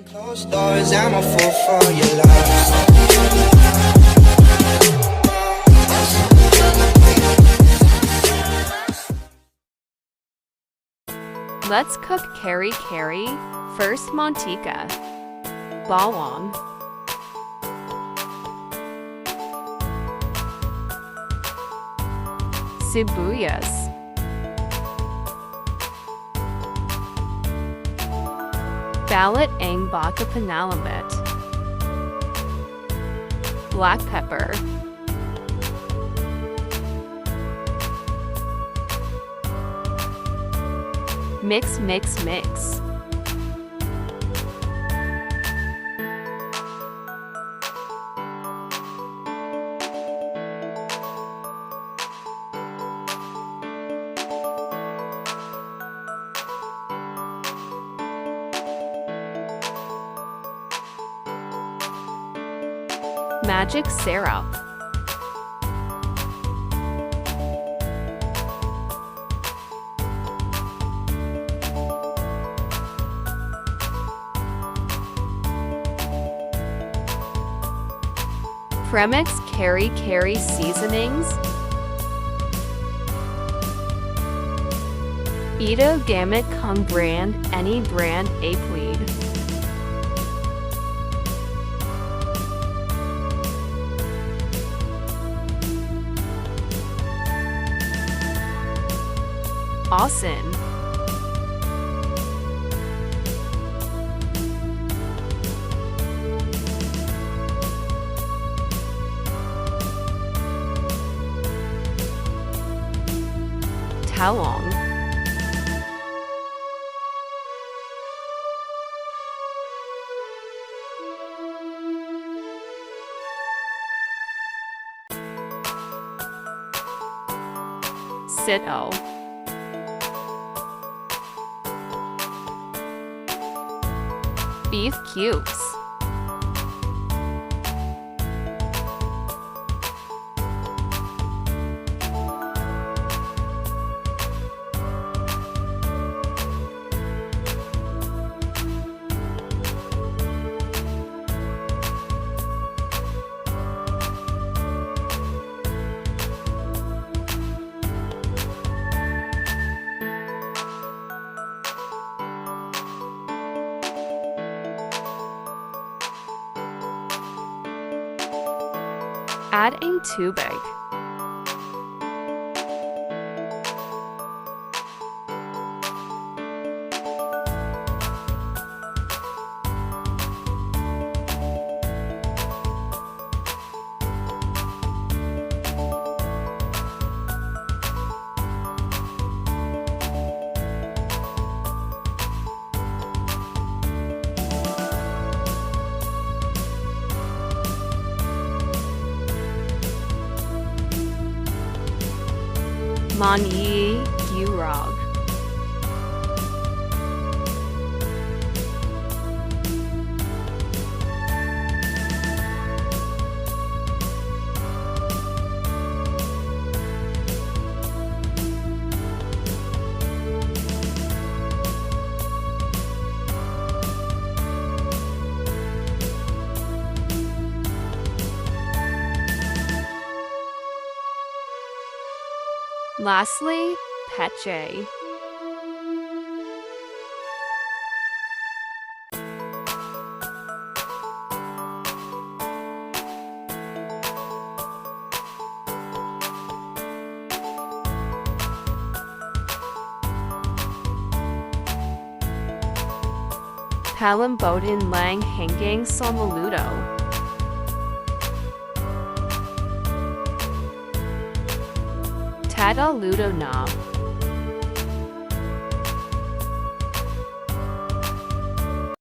Closed doors, I'm a fool for your love. Let's cook Kare. First, mantika, bawang, sibuyas, Balat ang Baka panalamat, black pepper, mix. Magic syrup, premix Kare seasonings, ito gamit kung brand, any brand aplead, asin, talong, sito, beef cubes, add ang tubig, mani gurog, lastly, peche. Palambotin lang hanggang sa maluto. Tada luto na.